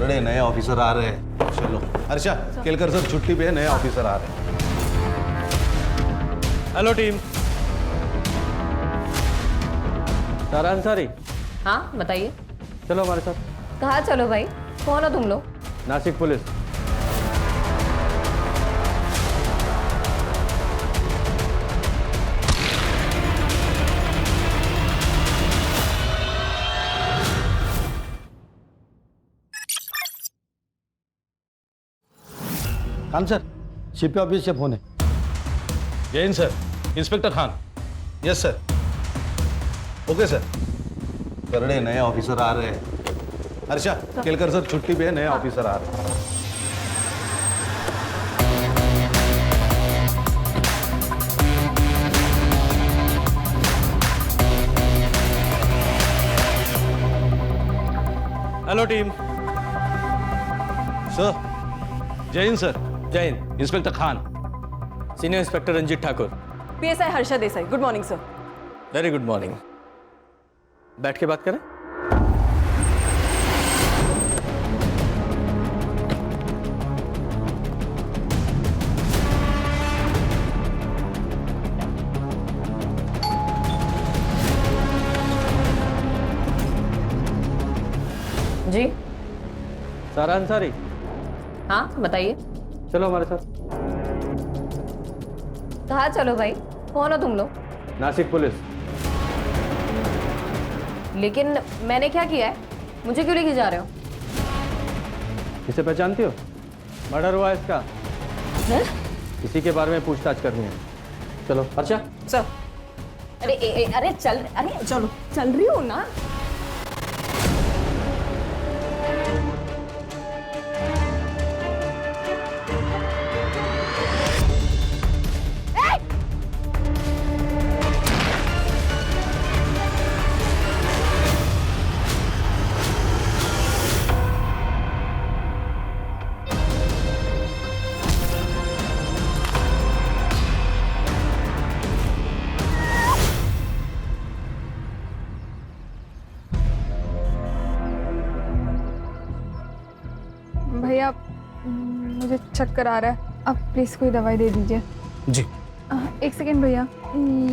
करड़े नए ऑफिसर आ रहे हैं। चलो हर्षा, केलकर सर छुट्टी पे है, नए ऑफिसर आ रहे हैं। Hello team. सारा अंसारी, हाँ बताइए। चलो हमारे साथ। कहाँ चलो भाई, कौन हो तुम लोग? Nashik police. Khan sir, CP office से फोन है। Jain sir, inspector Khan. Yes sir. Okay sir. Karade नए ऑफिसर आ रहे हैं। हर्षा, केलकर सर छुट्टी पे है, नए ऑफिसर आ रहे हैं। Hello team. Sir, Jain sir. Jain. Inspector Khan. Senior inspector Ranjit Thakur. PSI Harsha Desai. Good morning sir. Very good morning. बैठ के बात करें। जी सारा अंसारी, हाँ बताइए। चलो हमारे साथ। कहाँ चलो भाई, कौन हो तुम लोग? नासिक पुलिस। लेकिन मैंने क्या किया है, मुझे क्यों लेके जा रहे हो? इसे पहचानती हो? मर्डर हुआ है इसका। हैं? इसी के बारे में पूछताछ करनी है। चलो अच्छा। सर अरे चलो चल रही हो ना। भैया मुझे चक्कर आ रहा है, आप प्लीज़ कोई दवाई दे दीजिए। जी। एक सेकेंड भैया,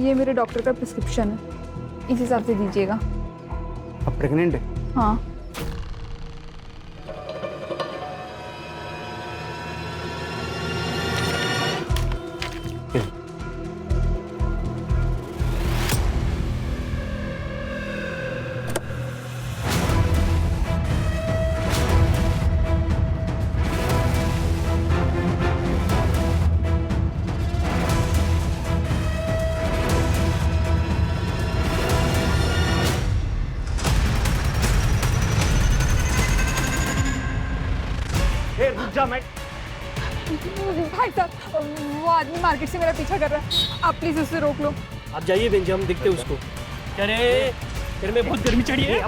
ये मेरे डॉक्टर का प्रिस्क्रिप्शन है, इस हिसाब से दीजिएगा। आप प्रेग्नेंट है? हाँ। भाई साहब, वो आदमी मार्केट से मेरा पीछा कर रहा है, आप प्लीज उससे रोक लो। आप जाइए बेंजी, हम देखते हैं उसको। अरे तेरे में बहुत गर्मी चढ़ी है।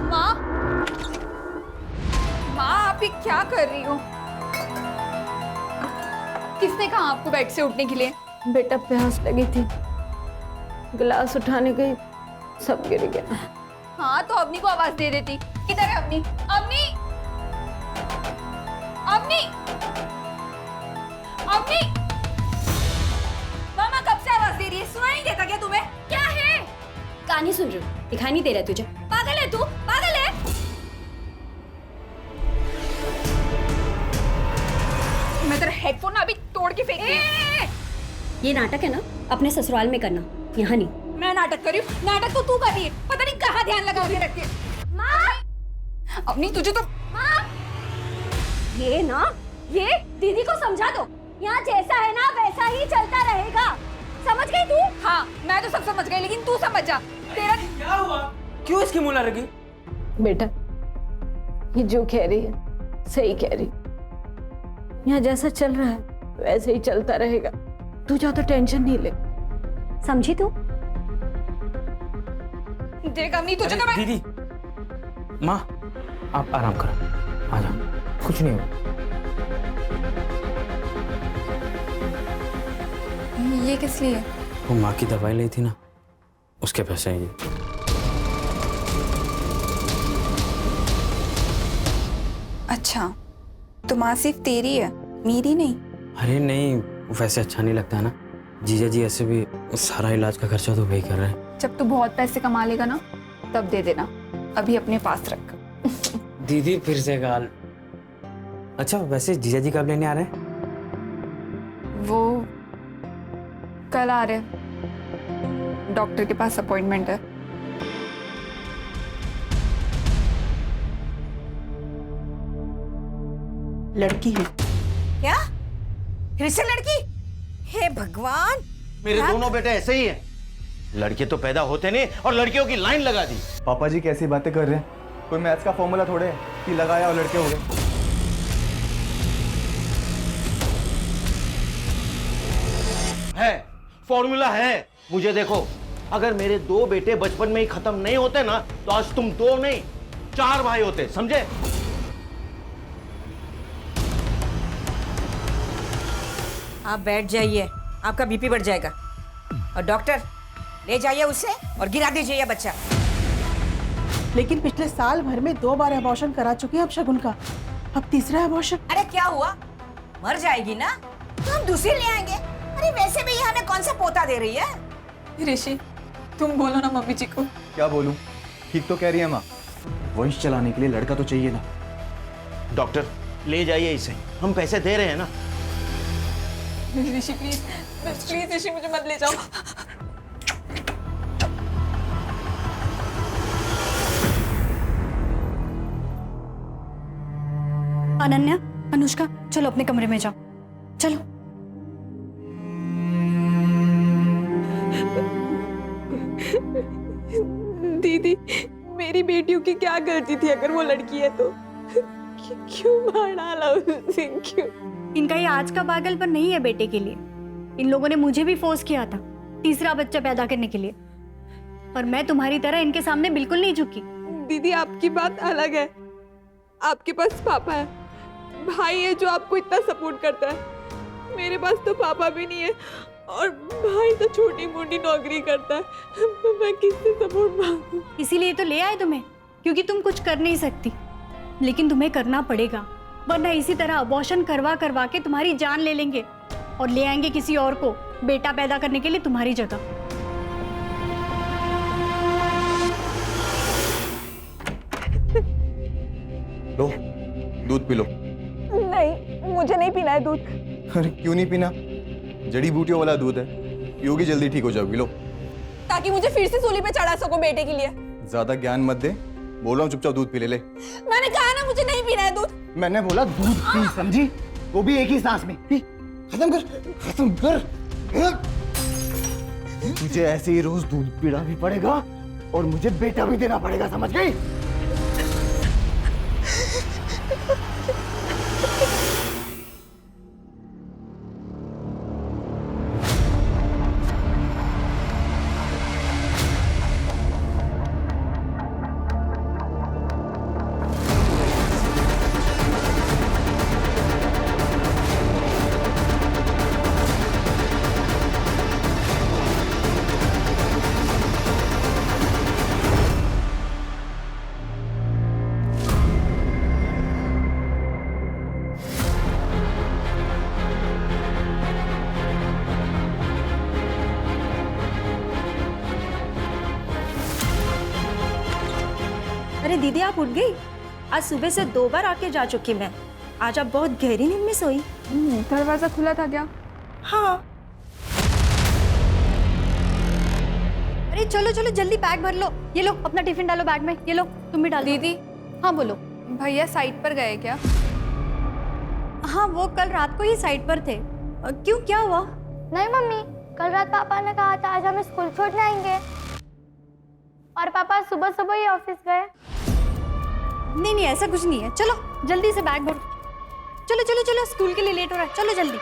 माँ, माँ आप ये क्या कर रही हो? किसने कहा आपको बेड से उठने के लिए? बेटा प्यास लगी थी, गिलास उठाने गई, सब गिर गया। हाँ तो अवनी को आवाज दे देती। किधर है अवनी? अवनी, अवनी, अवनी! मामा कब से आवाज दे रही है, सुनाई नहीं देता क्या तुम्हें? क्या है? कहानी सुन रही हूँ, दिखाई नहीं दे रहा तुझे? पागल है तू, पागल है। मैं तेरा हेडफोन अभी तोड़ के फेंक दूंगी। ये नाटक है ना, अपने ससुराल में करना, यहाँ नहीं। मैं नाटक कर रही हूँ? नाटक तो तू कर रही है, पता नहीं कहाँ ध्यान लगा के रखती है। माँ, अवनी तुझे तो। माँ, ये ना, ये दीदी को समझा दो, यहाँ जैसा है ना वैसा ही चलता रहेगा, समझ गई तू? हाँ मैं तो सब समझ गई, लेकिन तू समझ जा। तेरा क्या हुआ? क्यों इसकी मुला लगी? बेटा ये जो कह रही है सही कह रही, यहाँ जैसा चल रहा है वैसे ही चलता रहेगा, तू ज्यादा टेंशन नहीं ले। समझी तू? देख अवनी तुझे तो मैं। दीदी, माँ आप आराम करो, आ जाओ। कुछ नहीं हुआ। ये किस लिए? वो माँ की दवाई ली थी ना, उसके पैसे हैं ये। अच्छा, तो माँ सिर्फ तेरी है, मेरी नहीं? अरे नहीं, वैसे अच्छा नहीं लगता है ना। जीजा जी ऐसे भी सारा इलाज का खर्चा तो वही कर रहे हैं। जब तू बहुत पैसे कमा लेगा ना, तब दे देना, अभी अपने पास रख। दीदी फिर से गाल। अच्छा वैसे जीजा जी कब लेने आ रहे हैं? वो कल आ रहे, डॉक्टर के पास अपॉइंटमेंट है। लड़की है क्या? फिर से लड़की? हे भगवान, मेरे दोनों बेटे ऐसे ही हैं। लड़के तो पैदा होते नहीं और लड़कियों की लाइन लगा दी। पापा जी कैसी बातें कर रहे हैं? कोई मैथ्स का फॉर्मूला थोड़े है कि लगाया और लड़के हो गए। है फॉर्मूला है, मुझे देखो। अगर मेरे 2 बेटे बचपन में ही खत्म नहीं होते ना, तो आज तुम 2 नहीं 4 भाई होते, समझे? आप बैठ जाइए, आपका बीपी बढ़ जाएगा। और डॉक्टर ले जाइए उसे और गिरा दीजिए ये बच्चा। लेकिन पिछले साल भर में 2 बार अबॉर्शन करा चुके हैं अब शगुन का, अब तीसरा अबॉर्शन। अरे क्या हुआ, मर जाएगी ना तो हम दूसरी ले आएंगे। अरे वैसे भी ये हमें कौन सा पोता दे रही है? ऋषि, तुम बोलो ना मम्मी जी को। क्या बोलूं? ठीक तो कह रही है माँ, वंश चलाने के लिए लड़का तो चाहिए ना। डॉक्टर ले जाइए इसे, हम पैसे दे रहे हैं ना। ऋषि प्लीज, प्लीज ऋषि मुझे मत ले जाओ। अनन्या, अनुष्का, चलो अपने कमरे में जाओ, चलो। दीदी, मेरी बेटियों की क्या गलती थी अगर वो लड़की है तो? क्यों मार डाला उसे, क्यों? इनका ये आज का पागलपन नहीं है बेटे के लिए। इन लोगों ने मुझे भी फोर्स किया था तीसरा बच्चा पैदा करने के लिए, पर मैं तुम्हारी तरह इनके सामने बिल्कुल नहीं झुकी। दीदी आपकी बात अलग है, आपके पास पापा है, भाई है जो आपको इतना सपोर्ट करता है। मेरे पास तो पापा भी नहीं है और भाई तो छोटी मोटी नौकरी करता है। मैं किससे सपोर्ट मांगूं? इसीलिए तो ले आए तुम्हें, क्योंकि तुम कुछ कर नहीं सकती, लेकिन तुम्हें करना पड़ेगा, वरना इसी तरह अबॉर्शन करवा करवा के तुम्हारी जान ले लेंगे और ले आएंगे किसी और को बेटा पैदा करने के लिए तुम्हारी जगह। लो दूध पी लो। नहीं, मुझे नहीं पीना है दूध। अरे क्यों नहीं पीना? जड़ी बूटियों वाला दूध है, पियोगी जल्दी ठीक हो जाओगी। लो। ताकि मुझे फिर से सूली पे चढ़ा सको बेटे के लिए। ज्यादा ज्ञान मत दे, बोल रहा हूँ चुपचाप दूध पी ले। मैंने कहा ना मुझे नहीं पीना है दूध। मैंने बोला दूध पी, समझी? वो भी एक ही सांस में। पी, खत्म कर, खत्म कर। तुझे ऐसे ही रोज दूध पीना भी पड़ेगा और मुझे बेटा भी देना पड़ेगा, समझ गई? अरे दीदी, आप उठ गई? आज सुबह से 2 बार आके जा चुकी मैं। आज आप बहुत गहरी नींद में सोई। दरवाजा खुला था क्या? हाँ। अरे चलो चलो जल्दी बैग भर लो। ये लो अपना टिफिन डालो बैग में। ये लो तुम भी डालो। दीदी। हाँ बोलो। भैया साइट पर गए क्या? हाँ, वो कल रात को ही साइट पर थे। क्यों, क्या हुआ? नहीं मम्मी, कल रात पापा ने कहा था आज हम स्कूल छोड़ने आएंगे और पापा सुबह सुबह ही ऑफिस गए। नहीं नहीं, ऐसा कुछ नहीं है। चलो जल्दी से बैग भरो। चलो चलो चलो, स्कूल के लिए लेट हो रहा है, चलो जल्दी।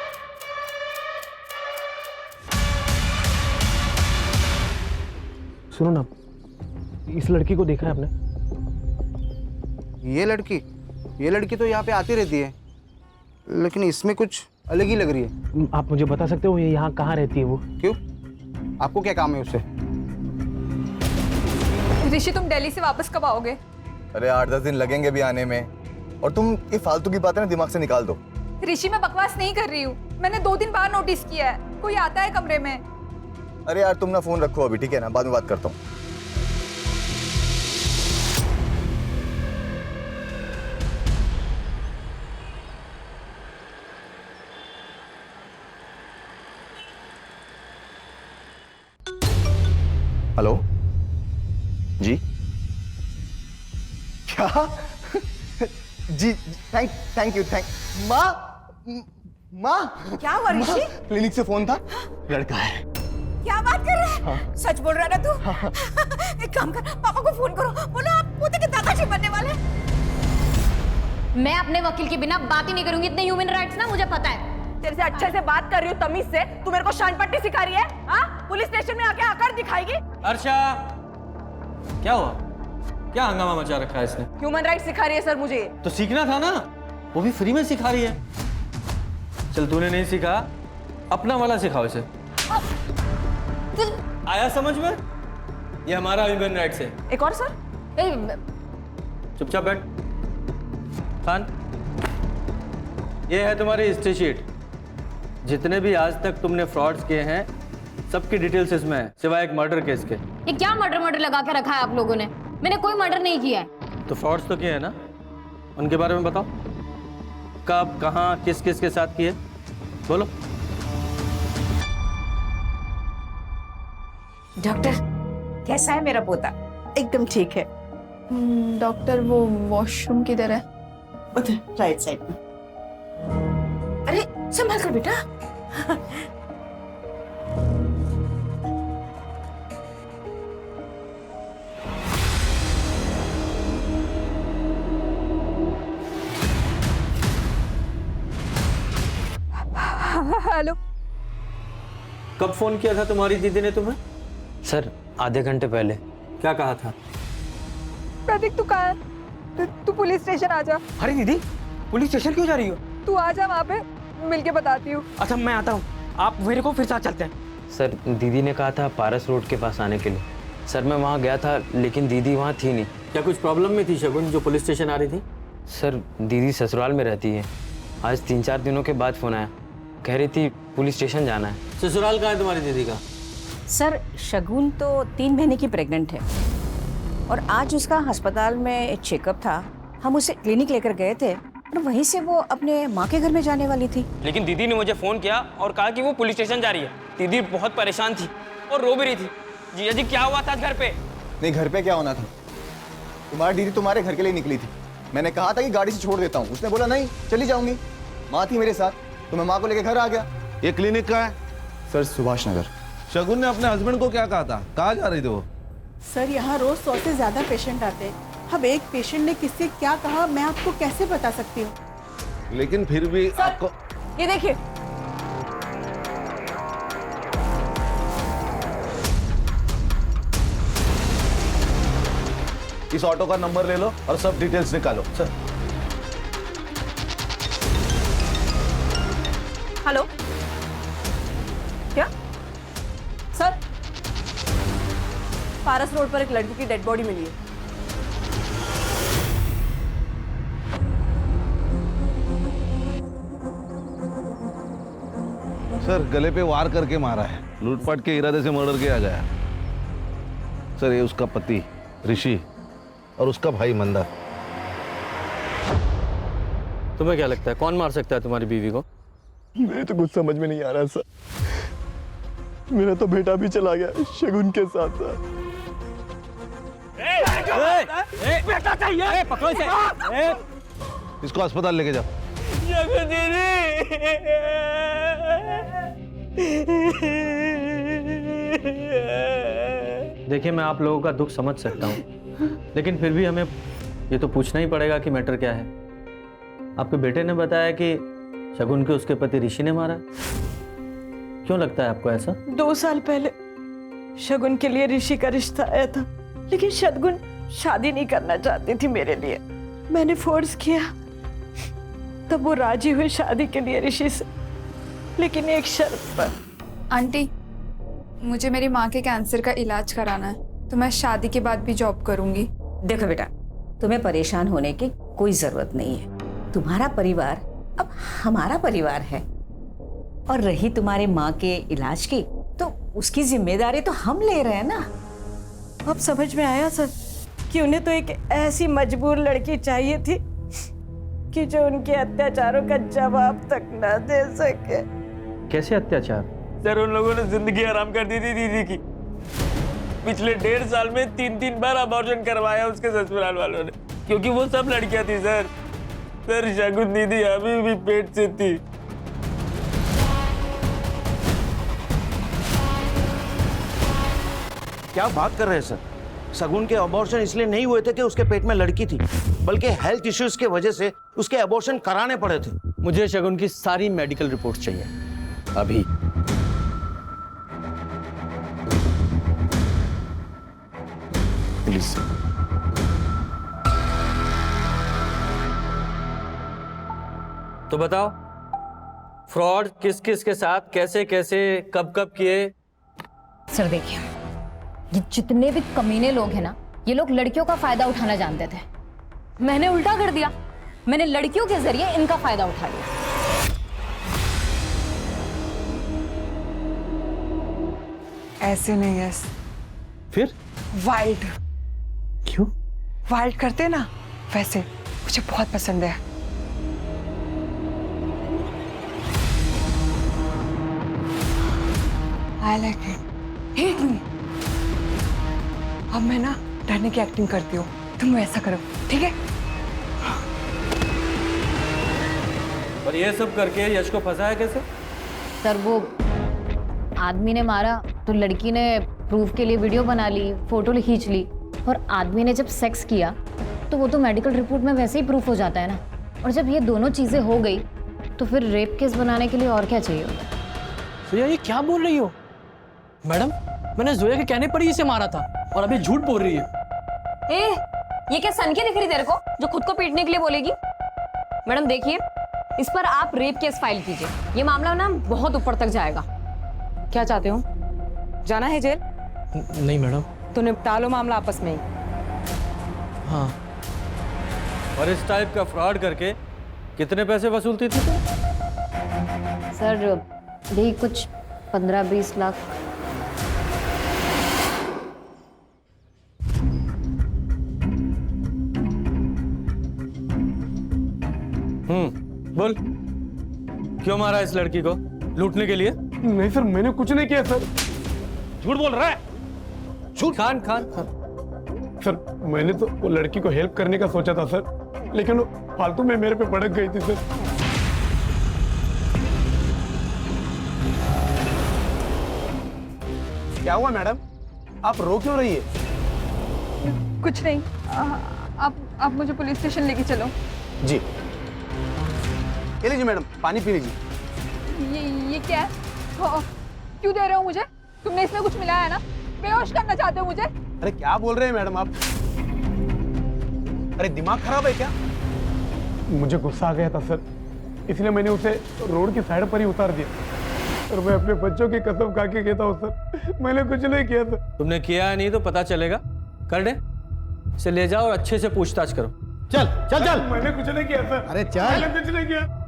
सुनो ना, इस लड़की को देखा है आपने? ये लड़की? ये लड़की तो यहाँ पे आती रहती है, लेकिन इसमें कुछ अलग ही लग रही है। आप मुझे बता सकते हो ये यहाँ कहाँ रहती है वो? क्यों, आपको क्या काम है उससे? ऋषि तुम दिल्ली से वापस कब आओगे? अरे 8-10 दिन लगेंगे भी आने में, और तुम ये फालतू की बातें ना दिमाग से निकाल दो। ऋषि मैं बकवास नहीं कर रही हूँ, मैंने 2 दिन बाद नोटिस किया है, कोई आता है कमरे में। अरे यार तुम ना फोन रखो अभी, ठीक है ना, बाद में बात करता हूँ। हेलो जी, क्या? जी थैंक यू। माँ क्या हुआ ऋषि? क्लिनिक से फोन था, लड़का है। क्या बात कर रहा है? हाँ। सच बोल रहा है ना तू? एक काम कर, पापा को फोन करो, बोलो आप पोते के दादाजी बनने वाले हैं। मैं अपने वकील के बिना बात ही नहीं करूंगी, इतने ह्यूमन राइट्स ना मुझे पता है। तेरे से अच्छे से बात कर रही हूँ तमीज से, तू मेरे को शान पट्टी सिखा रही है? हाँ, पुलिस स्टेशन में आके आकर दिखाएगी? अर्षा, क्या हुआ? क्या हंगामा मचा रखा है इसने? ह्यूमन राइट्स सिखा रही है सर मुझे। तो सीखना था ना, वो भी फ्री में सिखा रही है। चल तूने नहीं सीखा, अपना वाला सिखाओ इसे। आया समझ में? ये हमारा ह्यूमन राइट्स है। एक और सर? चुपचाप बैठ। खान, ये है तुम्हारी हिस्ट्री शीट। जितने भी आज तक तुमने फ्रॉड्स किए हैं, सबकी डिटेल्स इसमें है, सिवाय एक मर्डर केस के। ये क्या मर्डर लगा के रखा है आप लोगों ने? मैंने कोई मर्डर नहीं किया है। तो फ्रॉड्स तो किए हैं ना, उनके बारे में बताओ। कब, कहाँ, किस किस के साथ किए, बोलो। डॉक्टर, कैसा है मेरा पोता? एकदम ठीक है। डॉक्टर वो वॉशरूम किधर है? उधर राइट साइड में। अरे संभाल कर बेटा। हेलो, कब फोन किया था तुम्हारी दीदी ने तुम्हें? सर आधे घंटे पहले। क्या कहा था? प्रतीक तू कहाँ है? तू पुलिस स्टेशन आ जा। अरे दीदी, पुलिस स्टेशन क्यों जा रही हो? तू आ जा, वहाँ पे मिलके बताती हूँ। अच्छा मैं आता हूँ, आप मेरे को फिर साथ चलते हैं। सर दीदी ने कहा था पारस रोड के पास आने के लिए। सर मैं वहाँ गया था, लेकिन दीदी वहाँ थी नहीं। क्या कुछ प्रॉब्लम में थी शगुन जो पुलिस स्टेशन आ रही थी? सर दीदी ससुराल में रहती है। आज 3-4 दिनों के बाद फोन आया, कह रही थी पुलिस स्टेशन जाना है। ससुराल कहाँ है तुम्हारी दीदी का? सर शगुन तो 3 महीने की प्रेग्नेंट है, और आज उसका अस्पताल में एक चेकअप था। हम उसे क्लिनिक लेकर गए थे, और वहीं से वो अपने माँ के घर में जाने वाली थी। लेकिन दीदी ने मुझे फोन किया और कहा कि वो पुलिस स्टेशन जा रही है। दीदी बहुत परेशान थी और रो भी रही थी। जीजा जी क्या हुआ था घर पे? नहीं, घर पे क्या होना था, तुम्हारी दीदी तुम्हारे घर के लिए निकली थी। मैंने कहा था कि गाड़ी से छोड़ देता हूँ, उसने बोला नहीं चली जाऊंगी। माँ थी मेरे साथ, तो मैं माँ को लेकर घर आ गया। ये क्लिनिक का है? सर सुभाष नगर। शगुन ने अपने हस्बैंड को क्या कहा था? कहाँ जा रही थी वो? सर यहाँ रोज 100 से ज्यादा पेशेंट आते हैं। अब एक पेशेंट ने किससे क्या कहा मैं आपको कैसे बता सकती हूँ? लेकिन फिर भी आपको ये देखिए, इस ऑटो का नंबर ले लो और सब डिटेल्स निकालो। सर हेलो, क्या सर? पारस रोड पर एक लड़की की डेड बॉडी मिली है। सर गले पे वार करके मारा है, लूटपाट के इरादे से मर्डर किया गया। सर ये उसका पति ऋषि और उसका भाई मंदा। तुम्हें क्या लगता है कौन मार सकता है तुम्हारी बीवी को? मेरे तो कुछ समझ में नहीं आ रहा सर। मेरा तो बेटा भी चला गया शगुन के साथ साथ। बेटा चाहिए, पकड़ो इसे। इसको अस्पताल लेके जाओ। देखिए मैं आप लोगों का दुख समझ सकता हूँ, लेकिन फिर भी हमें ये तो पूछना ही पड़ेगा कि मैटर क्या है। आपके बेटे ने बताया कि शगुन के उसके पति ऋषि ने मारा। क्यों लगता है आपको ऐसा? 2 साल पहले शगुन के लिए ऋषि का रिश्ता आया था, लेकिन शगुन शादी नहीं करना चाहती थी मेरे लिए। मैंने फोर्स किया, तब वो राजी हुई शादी के लिए ऋषि से, लेकिन एक शर्त पर। आंटी, मुझे मेरी माँ के कैंसर का इलाज कराना है, तो मैं शादी के बाद भी जॉब करूंगी। देखो बेटा, तुम्हें परेशान होने की कोई जरूरत नहीं है। तुम्हारा परिवार अब हमारा परिवार है, और रही तुम्हारे माँ के इलाज की, तो उसकी जिम्मेदारी तो हम ले रहे हैं ना। अब समझ में आया सर कि उन्हें तो एक ऐसी मजबूर लड़की चाहिए थी कि जो उनके अत्याचारों का जवाब तक न दे सके। कैसे अत्याचार? सर, उन लोगों ने जिंदगी आराम कर दी थी दीदी की। पिछले 1.5 साल में 3 बार अबॉर्शन करवाया उसके ससुराल वालों ने, क्योंकि वो सब लड़कियां थी सर। शगुन दीदी अभी भी पेट से थी। क्या बात कर रहे हैं सर? शगुन के अबॉर्शन इसलिए नहीं हुए थे कि उसके पेट में लड़की थी, बल्कि हेल्थ इश्यूज के वजह से उसके अबॉर्शन कराने पड़े थे। मुझे शगुन की सारी मेडिकल रिपोर्ट चाहिए अभी। प्लीज। तो बताओ, फ्रॉड किस किस के साथ, कैसे कैसे, कब कब किए? सर देखिए, ये जितने भी कमीने लोग हैं ना, ये लोग लड़कियों का फायदा उठाना जानते थे। मैंने उल्टा कर दिया, मैंने लड़कियों के जरिए इनका फायदा उठा लिया। ऐसे नहीं है। फिर वाइल्ड। क्यों? वाइल्ड करते ना, वैसे मुझे बहुत पसंद है। I like it। एक मिनट, अब मैं ना डरने की एक्टिंग करती हूँ, तुम वैसा करो, ठीक है? और ये सब करके यश को फंसाया कैसे? सर वो आदमी ने मारा तो लड़की ने प्रूफ के लिए वीडियो बना ली, फोटो खींच ली, और आदमी ने जब सेक्स किया तो वो तो मेडिकल रिपोर्ट में वैसे ही प्रूफ हो जाता है ना। और जब ये दोनों चीजें हो गई तो फिर रेप केस बनाने के लिए और क्या चाहिए होता? जोया, ये क्या बोल रही हो? मैडम, मैंने जोया के कहने पर ही इसे मारा था, और अभी झूठ बोल रही है। ये क्या सनकी दिख रही तेरे को जो खुद को पीटने के लिए बोलेगी? मैडम देखिए, इस पर आप रेप केस फाइल कीजिए, ये मामला ना बहुत ऊपर तक जाएगा। क्या चाहते हो, जाना है जेल? नहीं मैडम। तो निपटा लो मामला आपस में ही। हाँ। और इस टाइप का फ्रॉड करके कितने पैसे वसूलती थी तुम? सर यही कुछ 15-20 लाख। बोल, क्यों मारा इस लड़की को? लूटने के लिए? नहीं सर, मैंने कुछ नहीं किया सर। झूठ बोल रहा है। झूठ। खान सर, मैंने तो वो लड़की को हेल्प करने का सोचा था सर, लेकिन वो फालतू में मेरे पे भड़क गई थी सर। क्या हुआ मैडम, आप रो क्यों रही है? कुछ नहीं, आप मुझे पुलिस स्टेशन लेके चलो। जी, ये लीजिए मैडम, पानी पी लीजिए। ये क्या है? क्यों दे रहे हो मुझे? तुमने इसमें कुछ मिलाया है ना? बेहोश करना चाहते हो मुझे? अरे क्या बोल रहे हैं मैडम आप? अरे दिमाग खराब है क्या? मुझे गुस्सा आ गया था सर, इसलिए मैंने उसे रोड की साइड पर ही उतार दिया। और मैं अपने बच्चों की कसम खा के कहता हूँ सर, मैंने कुछ नहीं किया था। तुमने किया नहीं तो पता चलेगा। कर दे, इसे ले जाओ और अच्छे से पूछताछ करो। चल चल चल। मैंने कुछ नहीं किया सर। अरे चल। मैंने कुछ नहीं किया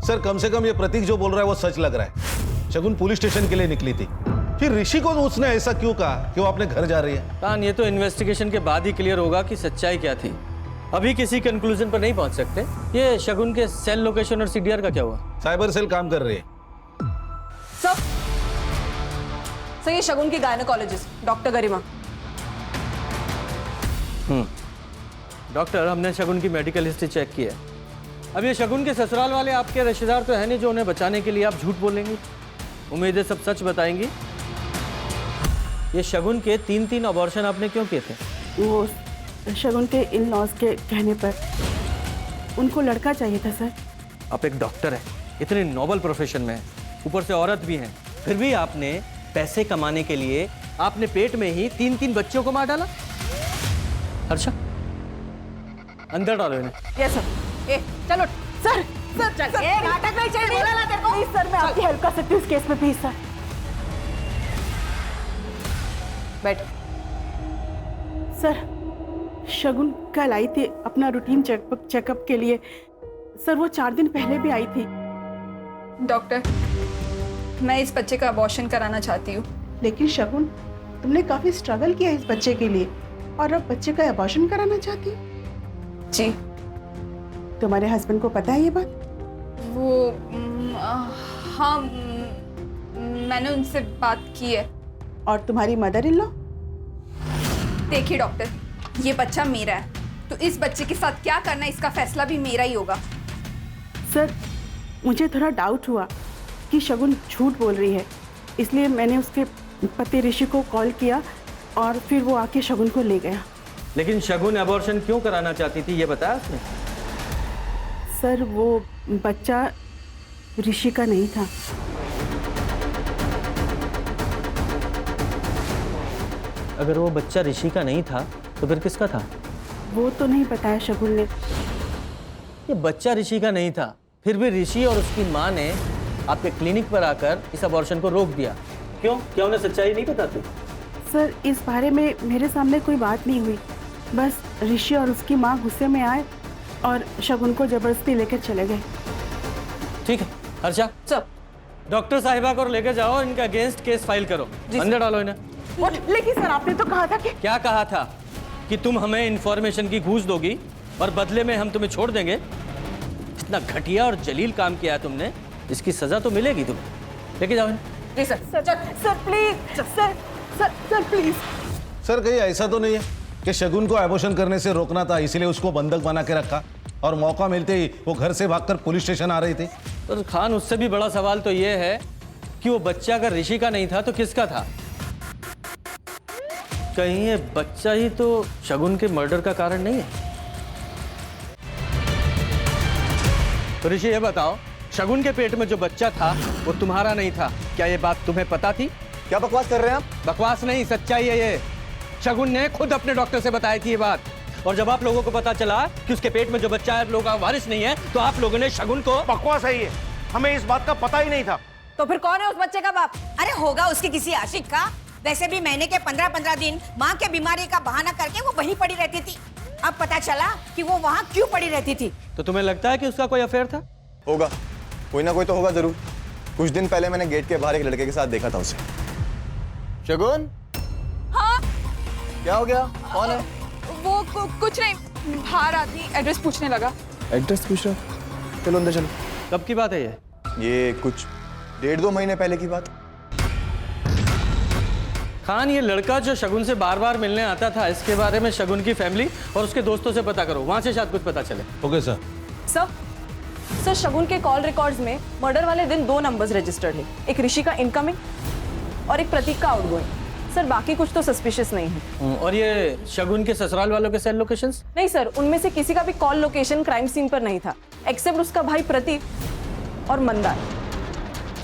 सर, कम से कम ये प्रतीक जो बोल रहा है वो सच लग रहा है। शगुन पुलिस स्टेशन के लिए निकली थी, फिर ऋषि को उसने ऐसा क्यों कहा कि वो अपने घर जा रही है? कान, ये तो इन्वेस्टिगेशन के बाद ही क्लियर होगा कि सच्चाई क्या थी। अभी किसी कंक्लूजन पर नहीं पहुंच सकते। ये शगुन के सेल लोकेशन और सीडीआर का क्या हुआ? साइबर सेल काम कर रही है। सर ये शगुन की गायनेकोलॉजिस्ट डॉक्टर गरिमा। डॉक्टर, हमने शगुन की मेडिकल हिस्ट्री चेक की है। अब ये शगुन के ससुराल वाले आपके रिश्तेदार तो है नहीं जो उन्हें बचाने के लिए आप झूठ बोलेंगी। उम्मीद है सब सच बताएंगी। ये शगुन के 3 अबॉर्शन आपने क्यों किए थे? वो शगुन के इन लॉज के कहने पर उनको लड़का चाहिए था सर। आप एक डॉक्टर हैं, इतने नोबल प्रोफेशन में, ऊपर से औरत भी हैं, फिर भी आपने पैसे कमाने के लिए आपने पेट में ही 3 बच्चों को मार डाला। हर्षा, अंदर डालो इन्हें। Yes sir. चलो सर सर सर नाटक नहीं चाहिए बोला ना तेरे को। प्लीज सर, मैं आपकी हेल्प कर सकती हूँ इस केस में, प्लीज सर। बैठ। सर शगुन कल आई थी अपना रूटीन चेकअप के लिए। सर वो 4 दिन पहले भी आई थी। डॉक्टर, मैं इस बच्चे का अबॉर्शन कराना चाहती हूँ। लेकिन शगुन, तुमने काफी स्ट्रगल किया इस बच्चे के लिए और अब बच्चे का अबॉर्शन कराना चाहती हो? जी। तुम्हारे हस्बैंड को पता है ये बात? वो हाँ, मैंने उनसे बात की है। और तुम्हारी मदर इन लॉ? देखिए डॉक्टर, ये बच्चा मेरा है, तो इस बच्चे के साथ क्या करना है इसका फैसला भी मेरा ही होगा। सर मुझे थोड़ा डाउट हुआ कि शगुन झूठ बोल रही है, इसलिए मैंने उसके पति ऋषि को कॉल किया और फिर वो आके शगुन को ले गया। लेकिन शगुन अबॉर्शन क्यों कराना चाहती थी ये बताया उसने? सर वो बच्चा ऋषि का नहीं था। अगर वो बच्चा ऋषि का नहीं था तो फिर किसका था? वो तो नहीं बताया शगुन ने। ये बच्चा ऋषि का नहीं था, फिर भी ऋषि और उसकी माँ ने आपके क्लिनिक पर आकर इस अबॉर्शन को रोक दिया। क्यों? क्या उन्हें सच्चाई नहीं पता थी? सर इस बारे में मेरे सामने कोई बात नहीं हुई, बस ऋषि और उसकी माँ गुस्से में आए और शगुन को जबरदस्ती लेकर चले गए। ठीक है हर्षा, सर। डॉक्टर साहिबा को लेकर जाओ, इनका अगेंस्ट केस फाइल करो, अंदर डालो इन्हें। लेकिन सर आपने तो कहा था कि क्या कहा था? कि तुम हमें इंफॉर्मेशन की घूस दोगी और बदले में हम तुम्हें छोड़ देंगे। इतना घटिया और जलील काम किया तुमने, इसकी सजा तो मिलेगी तुम्हें। लेके जाओ इन्हें। जी sir. Sir please sir please. Sir कहीं ऐसा तो नहीं है कि शगुन को अबॉर्शन करने से रोकना था, इसलिए उसको बंधक बना के रखा और मौका मिलते ही वो घर से भागकर पुलिस स्टेशन आ रही थी? तो खान, उससे भी बड़ा सवाल तो ये है कि वो बच्चा अगर ऋषि का नहीं था तो किसका था? कहीं ये बच्चा ही तो शगुन के मर्डर का कारण नहीं है? तो ऋषि ये बताओ, शगुन के पेट में जो बच्चा था वो तुम्हारा नहीं था, क्या ये बात तुम्हें पता थी? क्या बकवास कर रहे हैं आप? बकवास नहीं, सच्चाई है ये। शगुन ने खुद अपने डॉक्टर से बताई थी ये बात, और जब आप लोगों को पता चला कि उसके पेट में जो बच्चा है आप लोगों का वारिस नहीं है, तो आप लोगों ने शगुन को... बकवास है ये, हमें इस बात का पता ही नहीं था। तो फिर कौन है उस बच्चे का बाप? अरे होगा उसके किसी आशिक का। वैसे भी महीने के 15-15 दिन माँ के बीमारी का बहाना करके वो वहीं पड़ी रहती थी। अब पता चला कि वो वहाँ क्यों पड़ी रहती थी। तो तुम्हें लगता है कि उसका कोई अफेयर था? होगा, कोई ना कोई तो होगा जरूर। कुछ दिन पहले मैंने गेट के बाहर एक लड़के के साथ देखा था उसे। शगुन? हाँ। क्या हो गया? कौन है? वो कुछ नहीं, बाहर आदमी एड्रेस पूछने लगा। एड्रेस पूछ रहा? चलो अंदर चलो। कब की बात है ये कुछ 1.5-2 महीने पहले की बात। खान, ये लड़का जो शगुन से बार बार मिलने आता था, इसके बारे में शगुन की फैमिली और उसके दोस्तों से पता करो, वहां से शायद कुछ पता चले। Okay sir. सर शगुन के कॉल रिकॉर्ड्स में मर्डर वाले दिन 2 नंबर्स रजिस्टर्ड है, एक ऋषि का इनकमिंग और एक प्रतीक का आउटगोइंग। सर बाकी कुछ तो सस्पिशियस नहीं है। और ये शगुन के ससुराल वालों के सेल लोकेशंस? नहीं सर, उनमें से किसी का भी कॉल लोकेशन क्राइम सीन पर नहीं था, एक्सेप्ट उसका भाई प्रतीक और मंदार।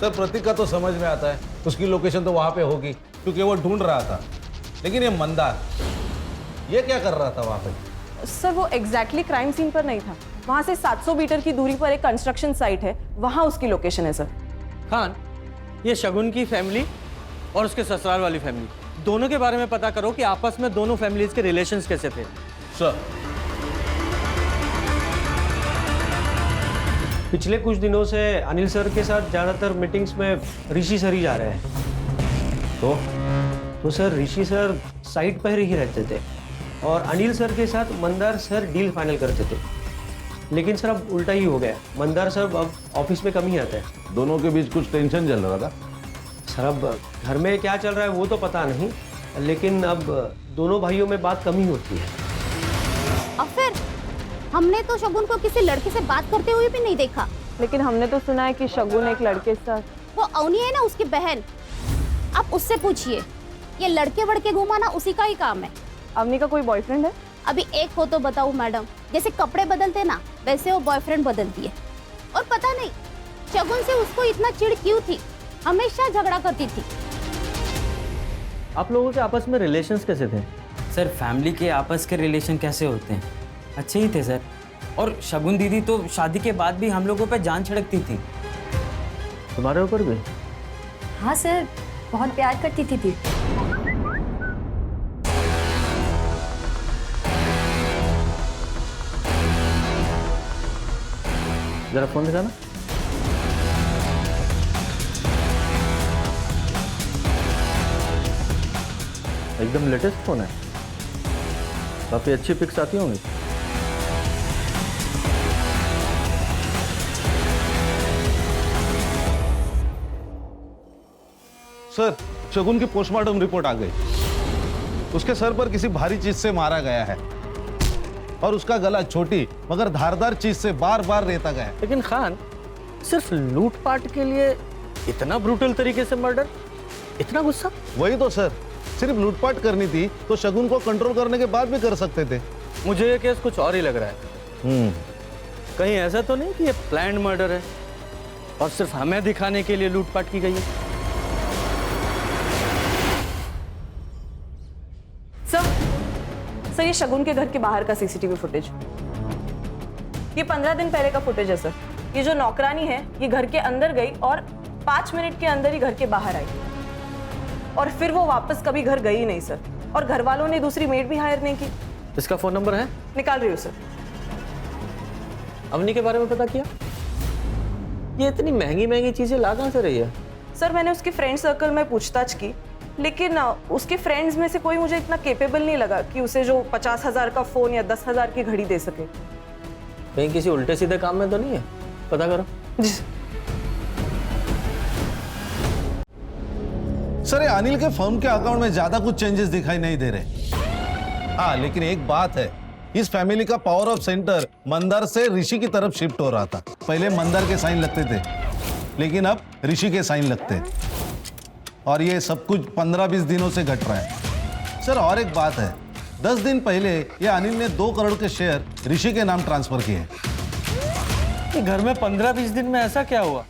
सर प्रतीक का तो समझ में आता है, उसकी लोकेशन तो वहां पे होगी क्योंकि वो ढूंढ रहा था। लेकिन ये मंदार, ये क्या कर रहा था वहां पे? सर वो एग्जैक्टली क्राइम सीन पर नहीं था, वहां से 700 मीटर की दूरी पर एक कंस्ट्रक्शन साइट है, वहां उसकी लोकेशन है। सर खान, ये शगुन की फैमिली और उसके ससुराल वाली फैमिली दोनों के बारे में पता करो कि आपस में दोनों फैमिलीज के रिलेशंस कैसे थे। सर पिछले कुछ दिनों से अनिल सर के साथ ज़्यादातर मीटिंग्स में ऋषि सर ही जा रहे हैं। तो सर ऋषि सर साइट पर ही रहते थे और अनिल सर के साथ मंदार सर डील फाइनल करते थे। लेकिन सर अब उल्टा ही हो गया, मंदार सर अब ऑफिस में कम ही आते हैं। दोनों के बीच कुछ टेंशन चल रहा था? सर अब घर में क्या चल रहा है वो तो पता नहीं, लेकिन अब दोनों भाइयों में बात कम ही होती है। और फिर हमने तो शगुन को किसी लड़के से बात करते हुए भी नहीं देखा। लेकिन हमने तो सुना है कि शगुन एक लड़के के साथ... वो अवनी है ना उसकी बहन, आप उससे पूछिए। ये लड़के वड़के घुमाना उसी का ही काम है। अवनी का कोई बॉयफ्रेंड है? अभी एक हो तो बताऊं मैडम, जैसे कपड़े बदलते ना वैसे वो बॉयफ्रेंड बदलती है। और पता नहीं शगुन से उसको इतना चिढ़ क्यों थी, हमेशा झगड़ा करती थी। आप लोगों के आपस में रिलेशंस कैसे थे? सर फैमिली के आपस के रिलेशन कैसे होते हैं? अच्छे ही थे सर। और शगुन दीदी तो शादी के बाद भी हम लोगों पे जान छिड़कती थी। तुम्हारे ऊपर भी? हाँ सर, बहुत प्यार करती थी। जरा फोन दिखाना। एकदम लेटेस्ट फोन है, काफी अच्छी पिक्स आती होंगी। सर, शगुन की पोस्टमार्टम रिपोर्ट आ गई। उसके सर पर किसी भारी चीज से मारा गया है और उसका गला छोटी मगर धारदार चीज से बार बार रेता गया है। लेकिन खान, सिर्फ लूटपाट के लिए इतना ब्रूटल तरीके से मर्डर, इतना गुस्सा? वही तो सर, सिर्फ लूटपाट करनी थी तो शगुन को कंट्रोल करने के बाद भी कर सकते थे। मुझे ये केस कुछ और ही लग रहा है। कहीं ऐसा तो नहीं कि ये प्लान्ड मर्डर है और सिर्फ हमें दिखाने के लिए लूटपाट की गई है? सर, ये शगुन के घर के बाहर का सीसीटीवी फुटेज, ये 15 दिन पहले का फुटेज है सर। ये जो नौकरानी है ये घर के अंदर गई और 5 मिनट के अंदर ही घर के बाहर आई और फिर वो वापस कभी घर गई नहीं सर। और घर वालों ने दूसरी मेड भी हायर नहीं की। इसका फोन नंबर है? निकाल रही हूँ सर। अवनी के बारे में पता किया? ये इतनी महंगी महंगी चीजें ला कहाँ से रही है? सर, मैंने उसके फ्रेंड सर्कल में पूछताछ की, लेकिन उसके फ्रेंड्स में से कोई मुझे इतना केपेबल नहीं लगा कि उसे जो 50,000 का फोन या 10,000 की घड़ी दे सके। कहीं किसी उल्टे सीधे काम में तो नहीं है? पता करो। सर, ये अनिल के फर्म के अकाउंट में ज्यादा कुछ चेंजेस दिखाई नहीं दे रहे। हाँ, लेकिन एक बात है, इस फैमिली का पावर ऑफ सेंटर मंदार से ऋषि की तरफ शिफ्ट हो रहा था। पहले मंदार के साइन लगते थे, लेकिन अब ऋषि के साइन लगते हैं और ये सब कुछ 15-20 दिनों से घट रहा है। सर, और एक बात है, 10 दिन पहले ये अनिल ने 2 करोड़ के शेयर ऋषि के नाम ट्रांसफर किए। घर में 15-20 दिन में ऐसा क्या हुआ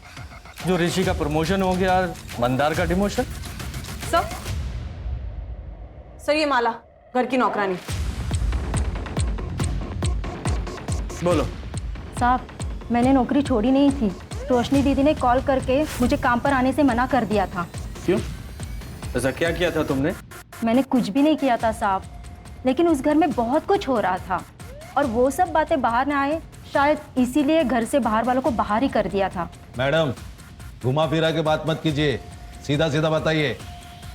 जो ऋषि का प्रमोशन हो गया और मंदार का डिमोशन? सर, ये माला, घर की नौकरानी। बोलो। साहब, मैंने नौकरी छोड़ी नहीं थी। रोशनी दीदी ने कॉल करके मुझे काम पर आने से मना कर दिया था। क्यों? ऐसा क्या किया था तुमने? मैंने कुछ भी नहीं किया था साहब, लेकिन उस घर में बहुत कुछ हो रहा था और वो सब बातें बाहर ना आए, शायद इसीलिए घर से बाहर वालों को बाहर ही कर दिया था। मैडम, घुमा फिरा के बात मत कीजिए, सीधा सीधा बताइए।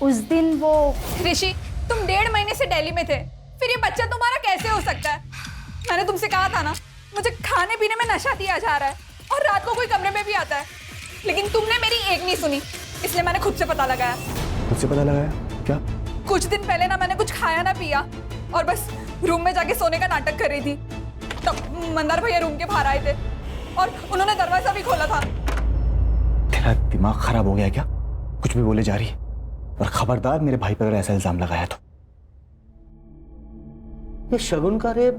उस दिन वो ऋषि, तुम 1.5 महीने से दिल्ली में थे, फिर ये बच्चा तुम्हारा कैसे हो सकता है? मैंने तुमसे कहा था ना, मुझे खाने पीने में नशा दिया जा रहा है और रात को कोई कमरे में भी आता है, लेकिन तुमने मेरी एक नहीं सुनी, इसलिए मैंने खुद से पता लगाया। खुद से पता लगाया? क्या? कुछ दिन पहले ना मैंने कुछ खाया ना पिया और बस रूम में जाके सोने का नाटक कर रही थी, तब मंदार भैया रूम के बाहर आए थे और उन्होंने दरवाजा भी खोला था। तेरा दिमाग खराब हो गया क्या? कुछ भी बोले जा रही है, और खबरदार मेरे भाई पर अगर ऐसा इल्जाम लगाया तो। ये शगुन का रेप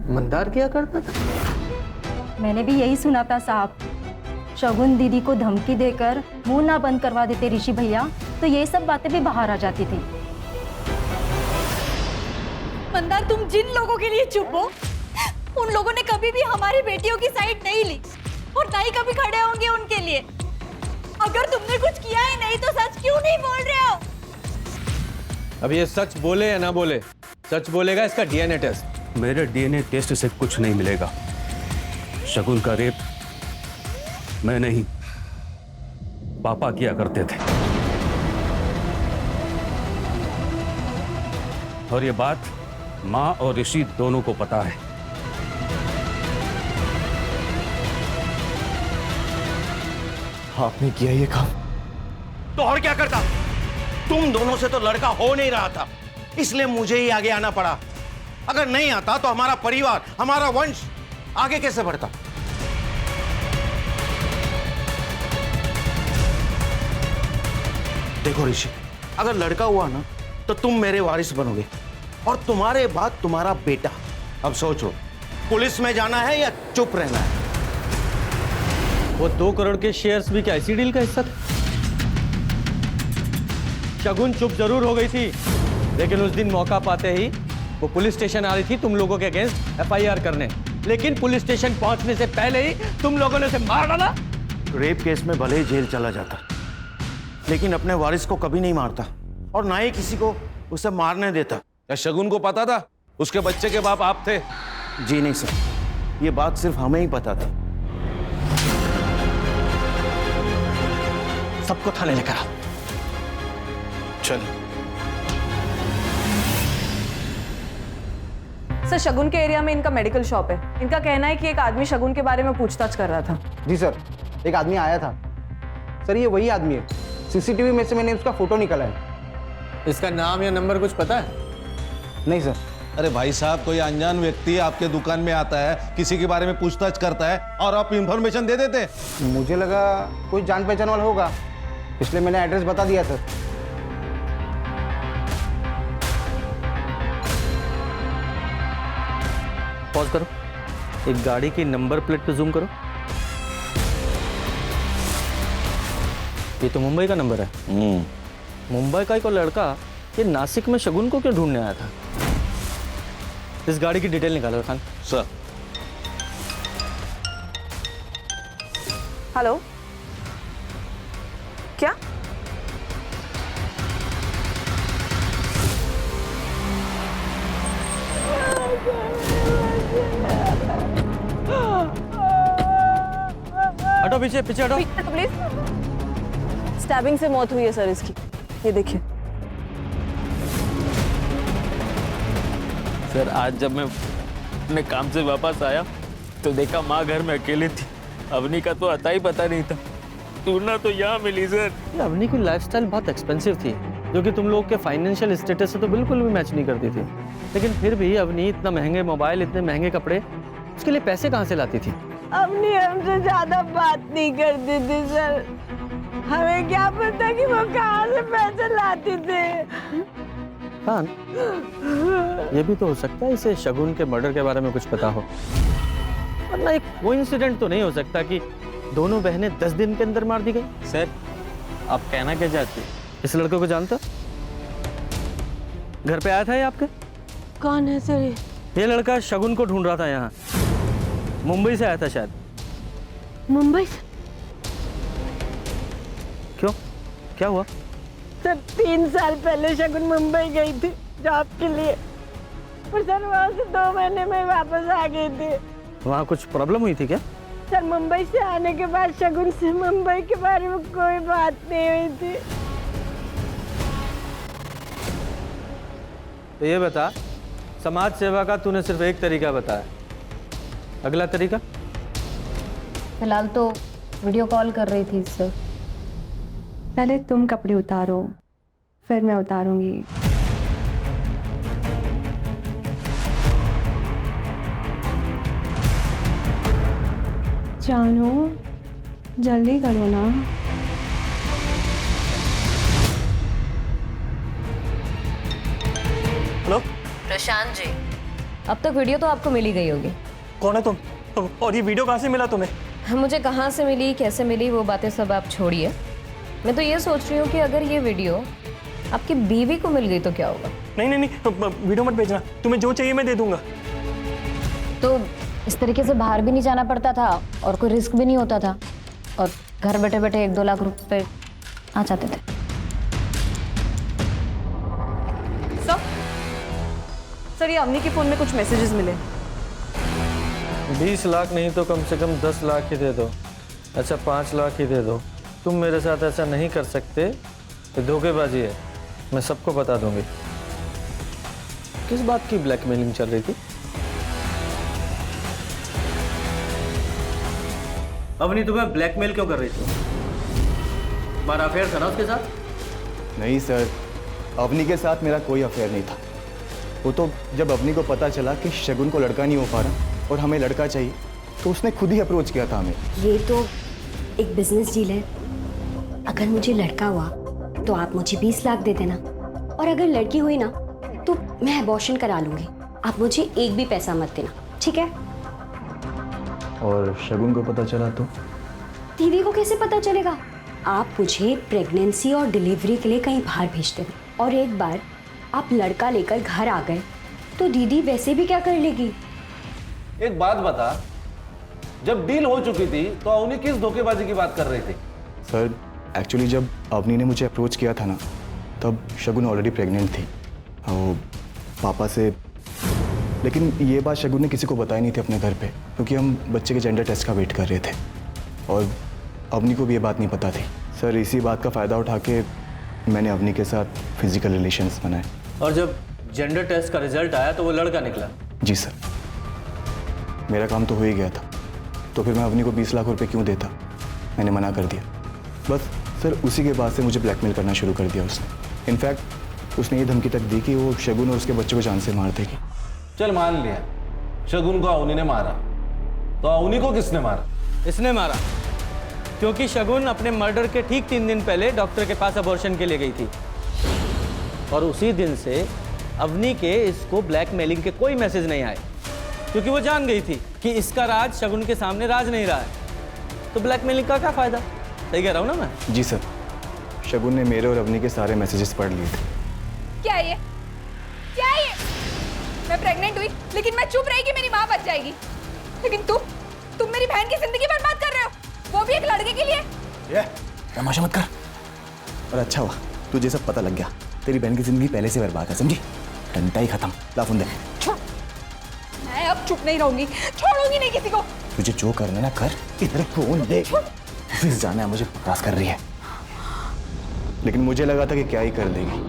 मंदार किया करता था? मैंने भी यही सुना था साहब। शगुन दीदी को धमकी देकर मुंह ना बंद करवा देते ऋषि भैया, तो ये सब बातें भी बाहर आ जाती थी। मंदार, तुम जिन लोगों के लिए चुप हो, उन लोगों ने कभी भी हमारी बेटियों की साइड नहीं ली और ना ही कभी खड़े होंगे उनके लिए। अगर तुमने कुछ किया ही नहीं तो सच क्यों नहीं बोल रहे हो? अब ये सच बोले या ना बोले, सच बोलेगा इसका डीएनए टेस्ट। मेरे डीएनए टेस्ट से कुछ नहीं मिलेगा। शगुन का रेप मैं नहीं, पापा किया करते थे, और ये बात माँ और ऋषि दोनों को पता है। आपने किया ये काम? तो और क्या करता? तुम दोनों से तो लड़का हो नहीं रहा था, इसलिए मुझे ही आगे आना पड़ा। अगर नहीं आता तो हमारा परिवार, हमारा वंश आगे कैसे बढ़ता? देखो ऋषि, अगर लड़का हुआ ना तो तुम मेरे वारिस बनोगे और तुम्हारे बाद तुम्हारा बेटा। अब सोचो, पुलिस में जाना है या चुप रहना है? वो 2 करोड़ के शेयर्स भी क्या इसी डील का हिस्सा थे? शगुन चुप जरूर हो गई थी, लेकिन उस दिन मौका पाते ही वो पुलिस स्टेशन आ रही थी तुम लोगों के अगेंस्ट एफआईआर करने। लेकिन पुलिस स्टेशन पहुंचने से पहले ही तुम लोगों ने उसे मार डाला। रेप केस में भले ही जेल चला जाता, लेकिन अपने वारिस को कभी नहीं मारता और ना ही किसी को उसे मारने देता। क्या शगुन को पता था उसके बच्चे के बाप आप थे? जी नहीं सर, ये बात सिर्फ हमें ही पता था। सबको थाने लेकर आओ। चल। सर, शगुन के एरिया में इनका मेडिकल शॉप है। इनका कहना है कि एक आदमी शगुन के बारे में पूछताछ कर रहा था। जी सर, एक आदमी आया था। सर ये वही आदमी है, सीसीटीवी में से मैंने उसका फोटो निकाला है। इसका नाम या नंबर कुछ पता है? नहीं सर। अरे भाई साहब, कोई अनजान व्यक्ति आपके दुकान में आता है, किसी के बारे में पूछताछ करता है और आप इंफॉर्मेशन दे देते। मुझे लगा कोई जान पहचान वाला होगा, इसलिए मैंने एड्रेस बता दिया सर। पॉज करो, एक गाड़ी की नंबर प्लेट पे जूम करो। ये तो मुंबई का नंबर है। मुंबई का एक लड़का ये नासिक में शगुन को क्यों ढूंढने आया था? इस गाड़ी की डिटेल निकालो खान। सर। हेलो, क्या? हटो, पीछे पीछे हटो। प्लीज। स्टैबिंग से मौत हुई है सर इसकी, ये देखिए। सर, आज जब मैं अपने काम से वापस आया तो देखा माँ घर में अकेली थी। अवनी का तो अता ही पता नहीं था। टूरना तो यहाँ मिली सर। अवनी की लाइफस्टाइल बहुत एक्सपेंसिव थी, जो कि तुम लोग के फाइनेंशियल स्टेटस से तो बिल्कुल भी मैच नहीं करती थी। लेकिन फिर भी अवनी इतना महंगे मोबाइल, इतने महंगे कपड़े, उसके लिए पैसे कहाँ से लाती थी? अवनी हमसे ज्यादा बात नहीं करती थी सर। हमें क्या पता कि वो कहाँ से पैसे लाती थे। खान, ये भी तो हो सकता है इसे शगुन के मर्डर के बारे में कुछ पता हो, वरना एक कोइंसिडेंट तो नहीं हो सकता कि दोनों बहनें 10 दिन के अंदर मार दी गई। सर, आप कहना क्या चाहते? इस लड़के को जानता? घर पे आया था ये आपके? कौन है सर? ये लड़का शगुन को ढूंढ रहा था यहाँ, मुंबई से आया था शायद। मुंबई से? क्यों, क्या हुआ? सर 3 साल पहले शगुन मुंबई गई थी जॉब के लिए, और सर वहाँ से 2 महीने में वापस आ गई थी। वहाँ कुछ प्रॉब्लम हुई थी क्या? सर मुंबई से आने के बाद शगुन से मुंबई के बारे में कोई बात नहीं हुई थी। तो ये बता, समाज सेवा का तूने सिर्फ एक तरीका बताया, अगला तरीका? फिलहाल तो वीडियो कॉल कर रही थी सर। पहले तुम कपड़े उतारो, फिर मैं उतारूंगी। जानू, जल्दी करो ना। हेलो प्रशांत जी, अब तक वीडियो तो आपको मिल ही गई होगी। कौन है तुम? और ये वीडियो कहाँ से मिला तुम्हें? मुझे कहाँ से मिली, कैसे मिली, वो बातें सब आप छोड़िए। मैं तो ये सोच रही हूँ कि अगर ये वीडियो आपकी बीवी को मिल गई तो क्या होगा? नहीं नहीं नहीं, वीडियो मत भेजना। तुम्हें जो चाहिए मैं दे दूंगा। तो इस तरीके से बाहर भी नहीं जाना पड़ता था और कोई रिस्क भी नहीं होता था, और घर बैठे बैठे 1-2 लाख रुपए आ जाते थे। सर, ये अवनी के फोन में कुछ मैसेजेस मिले। 20 लाख नहीं तो कम से कम 10 लाख ही दे दो। अच्छा 5 लाख ही दे दो। तुम मेरे साथ ऐसा नहीं कर सकते, ये धोखेबाजी है, मैं सबको बता दूंगी। किस बात की ब्लैकमेलिंग चल रही थी? अवनी तुम्हें ब्लैकमेल क्यों कर रही थी? तुम्हारा अफेयर था ना उसके साथ? नहीं सर, अवनी के साथ मेरा कोई अफेयर नहीं था। वो तो जब अवनी को पता चला कि शगुन को लड़का नहीं हो पा रहा और हमें लड़का चाहिए, तो उसने खुद ही अप्रोच किया था हमें। ये तो एक बिजनेस डील है। अगर मुझे लड़का हुआ तो आप मुझे 20 लाख दे देना, और अगर लड़की हुई ना तो मैं अबॉर्शन करा लूंगी। आप मुझे एक भी पैसा मत देना, ठीक है? और शगुन को पता चला तो? दीदी को कैसे पता चलेगा? आप मुझे प्रेगनेंसी और डिलीवरी के लिए कहीं बाहर भेज देना, और एक बार आप लड़का लेकर घर आ गए तो दीदी वैसे भी क्या कर लेगी? एक बात बता, जब डील हो चुकी थी तो अवनी किस धोखेबाजी की बात कर रही थी? सर एक्चुअली जब अवनी ने मुझे अप्रोच किया था ना, तब शगुन ऑलरेडी प्रेग्नेंट थी और पापा से, लेकिन ये बात शगुन ने किसी को बताई नहीं थी अपने घर पे, क्योंकि हम बच्चे के जेंडर टेस्ट का वेट कर रहे थे और अवनी को भी ये बात नहीं पता थी। सर इसी बात का फ़ायदा उठा के मैंने अवनी के साथ फिजिकल रिलेशंस बनाए। और जब जेंडर टेस्ट का रिजल्ट आया तो वो लड़का निकला? जी सर, मेरा काम तो हो ही गया था, तो फिर मैं अवनी को 20 लाख रुपए क्यों देता? मैंने मना कर दिया। बस सर उसी के बाद से मुझे ब्लैकमेल करना शुरू कर दिया उसने। इनफैक्ट उसने ये धमकी तक दी कि वो शगुन और उसके बच्चे को जान से मार देगी। चल मान लिया शगुन को अवनी ने मारा, तो अवनी को किसने मारा? इसने मारा, क्योंकि शगुन अपने मर्डर के ठीक 3 दिन पहले डॉक्टर के पास अबॉर्शन के लिए गई थी और उसी दिन से अवनी के इसको ब्लैकमेलिंग के कोई मैसेज नहीं आए, क्योंकि वो जान गई थी कि इसका राज शगुन के सामने राज नहीं रहा है, तो ब्लैकमेलिंग का क्या फायदा? सही कह रहा हूँ ना मैं? जी सर, शगुन ने मेरे और अवनी के सारे मैसेजेस पढ़ लिए थे। क्या ये? क्या ये? मैं प्रेग्नेंट हुई लेकिन मैं चुप रही कि मेरी माँ बच जाएगी, लेकिन तुम मेरी बहन की जिंदगी बर्बाद कर रहे हो, वो भी एक लड़के के लिए। ये तमाशा मत कर। और अच्छा हुआ तुझे सब पता लग गया, तेरी बहन की जिंदगी पहले से बर्बाद है, समझी? टंटा ही खत्म। ला फोन दे। मैं अब चुप नहीं रहूंगी, छोड़ूंगी नहीं किसी को। तुझे जो करना ना कर, इधर फोन दे। फिर जाना है, मुझे बकवास कर रही है। लेकिन मुझे लगा था कि क्या ही कर देगी,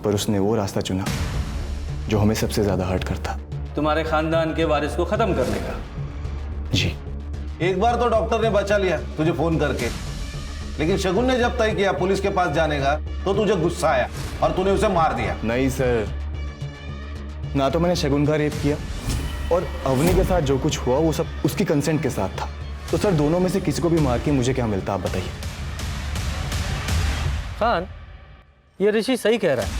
पर उसने वो रास्ता चुना जो हमें सबसे ज्यादा हर्ट करता। तुम्हारे खानदान के वारिस को खत्म करने का। जी। एक बार तो डॉक्टर ने बचा लिया तुझे फोन करके, लेकिन शगुन ने जब तय किया पुलिस के पास जाने का तो तुझे गुस्सा आया और तूने उसे मार दिया। नहीं सर, ना तो मैंने शगुन का रेप किया और अवनी के साथ जो कुछ हुआ वो सब उसकी कंसेंट के साथ था। तो सर दोनों में से किसी को भी मार के मुझे क्या मिलता, आप बताइए। खान, ये ऋषि सही कह रहा है,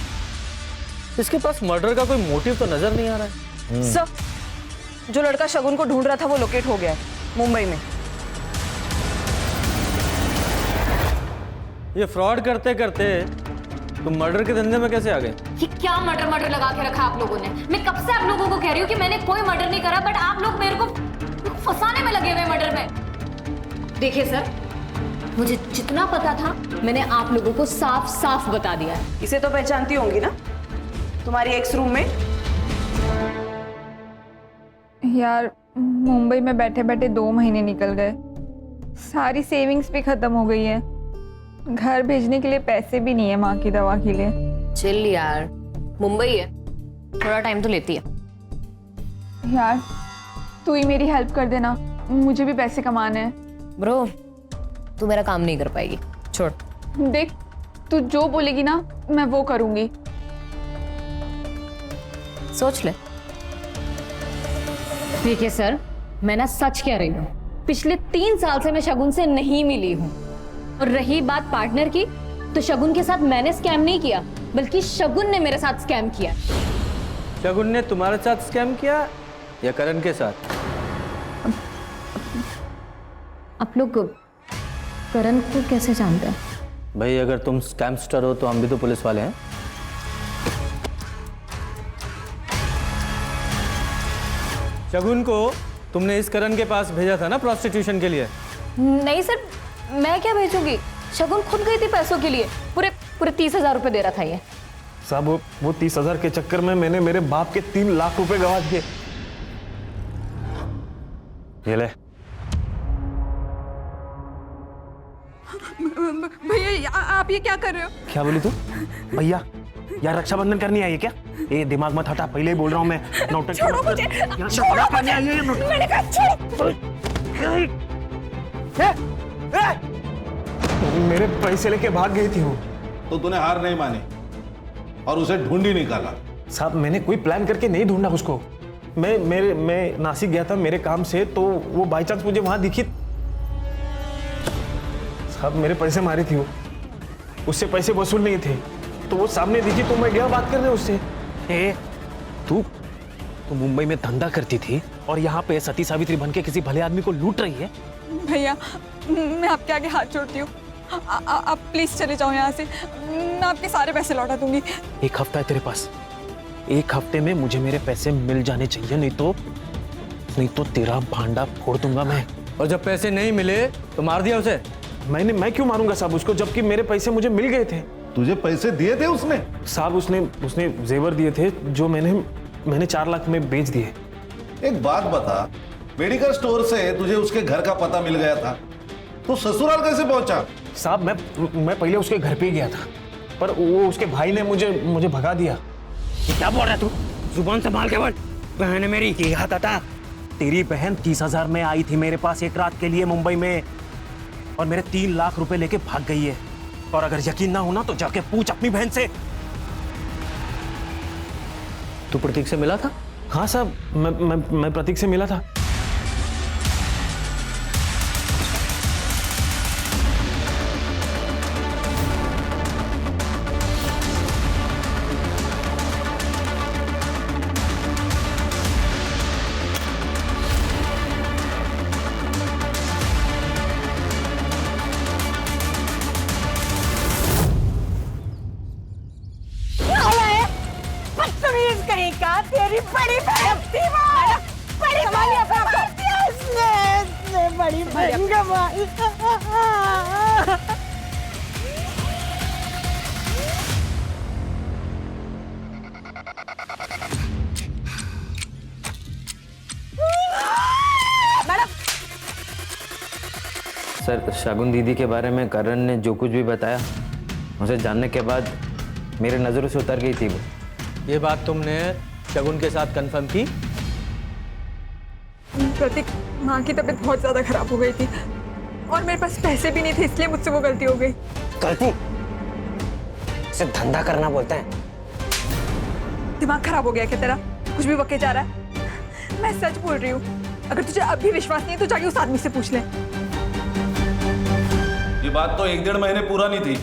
इसके पास मर्डर का कोई मोटिव तो नजर नहीं आ रहा है। सर, जो लड़का शगुन को ढूंढ रहा था वो लोकेट हो गया है मुंबई में। ये फ्रॉड करते करते तुम मर्डर के धंधे में कैसे आ गए? ये क्या मर्डर लगा के रखा आप लोगों ने? मैं कब से आप लोगों को कह रही हूँ कि मैंने कोई मर्डर नहीं करा, बट आप लोग मेरे को फंसाने में लगे हुए मर्डर में। देखिए सर, मुझे जितना पता था मैंने आप लोगों को साफ साफ बता दिया है। इसे तो पहचानती होंगी ना, तुम्हारी एक्स रूममेट। यार मुंबई में बैठे बैठे 2 महीने निकल गए, सारी सेविंग्स भी खत्म हो गई है, घर भेजने के लिए पैसे भी नहीं है माँ की दवा के लिए। चिल यार, मुंबई है, थोड़ा टाइम तो लेती है। यार तू ही मेरी हेल्प कर देना, मुझे भी पैसे कमाने हैं। ब्रो, तू मेरा काम नहीं कर पाएगी, छोड़। देख, तू जो बोलेगी ना मैं वो करूंगी। सोच ले। देखिए सर, मैं ना सच कह रही हूँ, पिछले 3 साल से मैं शगुन से नहीं मिली हूँ। और रही बात पार्टनर की, तो शगुन के साथ मैंने स्कैम नहीं किया, बल्कि शगुन ने मेरे साथ स्कैम किया। शगुन ने तुम्हारे साथ स्कैम किया या करण के साथ? आप लोग करण को कैसे जानते हैं? भाई अगर तुम स्कैमस्टर हो तो हम भी तो पुलिस वाले हैं। शगुन को तुमने इस करण के पास भेजा था ना प्रोस्टिट्यूशन के लिए? नहीं सर, मैं क्या भेजूंगी, शगुन खुद गई थी पैसों के लिए, पूरे 30,000 रुपए दे रखा है। साहब वो 30,000 के चक्कर में मैंने मेरे बाप के 3 लाख रुपए गवा दिए। ये ले। भैया आप ये क्या कर रहे हो? क्या बोली तू? भैया यार रक्षाबंधन करनी आई है क्या? ये दिमाग मत हटा, पहले ही बोल रहा हूँ मैं। छोड़ो मुझे, छोड़ो मुझे, मैंने कहा छोड़ो। मेरे पैसे लेके भाग गई थी वो। तो तूने हार नहीं मानी और उसे ढूंढ ही निकाला? साहब मैंने कोई प्लान करके नहीं ढूंढा उसको। मैं नासिक गया था मेरे काम से, तो वो बाई चांस मुझे वहां दिखी। साहब मेरे पैसे मारे थी वो, उससे पैसे वसूल नहीं थे, तो वो सामने दिखी तो मैं गया बात करने उससे। तू मुंबई में धंधा करती थी और यहाँ पे सती सावित्री बन के किसी भले आदमी को लूट रही है। भैया मैं आपके आगे हाथ जोड़ती हूँ, आप प्लीज चले जाओ यहाँ से, मैं आपके सारे पैसे लौटा दूंगी। 1 हफ्ता है तेरे पास, 1 हफ्ते में मुझे मेरे पैसे मिल जाने चाहिए, नहीं तो नहीं तो तेरा भांडा फोड़ दूंगा मैं। और जब पैसे नहीं मिले तो मार दिया उसे? मैं क्यों मारूंगा साहब उसको, जबकि मेरे पैसे मुझे मिल गए थे। तुझे पैसे दिए थे उसने? साहब उसने जेवर दिए थे जो मैंने 4 लाख में बेच दिए। एक बात बता, मेडिकल स्टोर से तुझे उसके घर का पता मिल गया था, तो ससुराल कैसे पहुंचा? साहब मैं पहले उसके घर पे ही गया था, पर वो उसके भाई ने मुझे भगा दिया। क्या बोल रहा है तू? जुबान संभाल के बोल। बहन है मेरी। क्या था? तेरी बहन 30,000 में आई थी मेरे पास एक रात के लिए मुंबई में, और मेरे 3 लाख रुपए लेके भाग गई है। और अगर यकीन ना होना तो जाके पूछ अपनी बहन से। तू प्रतीक से मिला था? हाँ साहब, मैं प्रतीक से मिला था। बदतमीज कहीं का, तेरी बड़ी बहन थी वो। बड़ी बड़ी बहन गवाई। सर, शगुन दीदी के बारे में करण ने जो कुछ भी बताया, उसे जानने के बाद मेरे नज़रों से उतर गई थी वो। ये बात तुमने शगुन के साथ कंफर्म की? प्रतीक, माँ की तबीयत बहुत ज्यादा खराब हो गई थी और मेरे पास पैसे भी नहीं थे, इसलिए मुझसे वो गलती हो गई। गलती? इसे धंधा करना बोलते हैं। दिमाग खराब हो गया क्या तेरा? कुछ भी बके जा रहा है। मैं सच बोल रही हूँ, अगर तुझे अब भी विश्वास नहीं है तो जाके उस आदमी से पूछ ले। ये बात तो 1-1.5 महीने पूरा नहीं थी,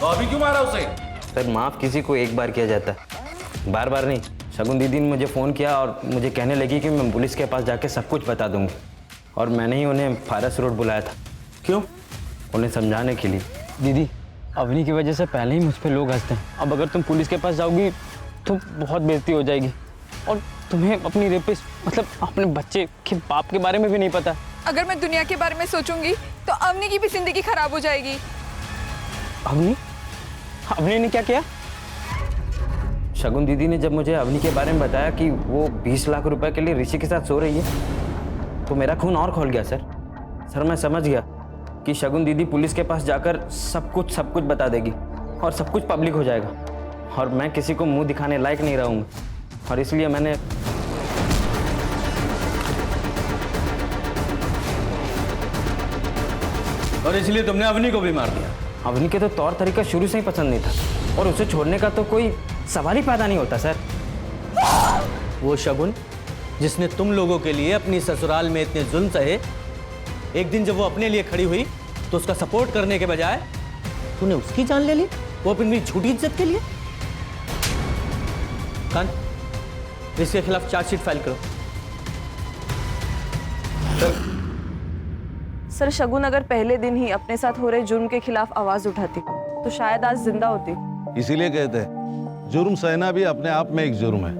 तो अभी क्यों मारा उसे? सर, माफ़ किसी को एक बार किया जाता है, बार बार नहीं। शगुन दीदी ने मुझे फ़ोन किया और मुझे कहने लगी कि मैं पुलिस के पास जाके सब कुछ बता दूंगी, और मैंने ही उन्हें फारस रोड बुलाया था। क्यों? उन्हें समझाने के लिए। दीदी, अवनी की वजह से पहले ही मुझ पे लोग हंसते हैं। अब अगर तुम पुलिस के पास जाओगी तो बहुत बेइज्जती हो जाएगी, और तुम्हें अपनी रेपिस्ट, मतलब अपने बच्चे के बाप के बारे में भी नहीं पता। अगर मैं दुनिया के बारे में सोचूंगी तो अवनी की भी जिंदगी खराब हो जाएगी। अवनी ने क्या किया? शगुन दीदी ने जब मुझे अवनी के बारे में बताया कि वो 20 लाख रुपए के लिए ऋषि के साथ सो रही है, तो मेरा खून और खोल गया सर। मैं समझ गया कि शगुन दीदी पुलिस के पास जाकर सब कुछ बता देगी और सब कुछ पब्लिक हो जाएगा, और मैं किसी को मुंह दिखाने लायक नहीं रहूँगा, और इसलिए मैंने और इसलिए तुमने अवनी को भी मार दिया? अवनी के तो तौर तरीका शुरू से ही पसंद नहीं था, और उसे छोड़ने का तो कोई सवाल ही पैदा नहीं होता सर। वो शगुन जिसने तुम लोगों के लिए अपनी ससुराल में इतने जुल्म सहे, एक दिन जब वो अपने लिए खड़ी हुई तो उसका सपोर्ट करने के बजाय तूने उसकी जान ले ली, वो अपनी झूठी इज्जत के लिए। कान, इसके खिलाफ चार्जशीट फाइल करो। सर, शगुन अगर पहले दिन ही अपने साथ हो रहे जुर्म के खिलाफ आवाज उठाती तो शायद आज जिंदा होती। इसीलिए कहते हैं जुर्म सहना भी अपने आप में एक जुर्म है।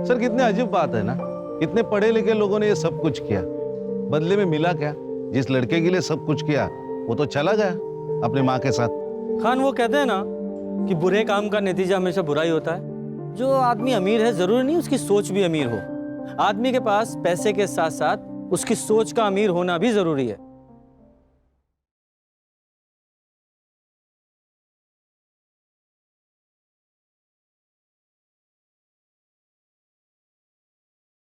सर, कितनी अजीब बात है ना, इतने पढ़े लिखे लोगों ने ये सब कुछ किया, बदले में मिला क्या? जिस लड़के के लिए सब कुछ किया वो तो चला गया अपनी माँ के साथ। खान, वो कहते हैं ना कि बुरे काम का नतीजा हमेशा बुरा ही होता है। जो आदमी अमीर है जरूरी नहीं उसकी सोच भी अमीर हो। आदमी के पास पैसे के साथ साथ उसकी सोच का अमीर होना भी जरूरी है।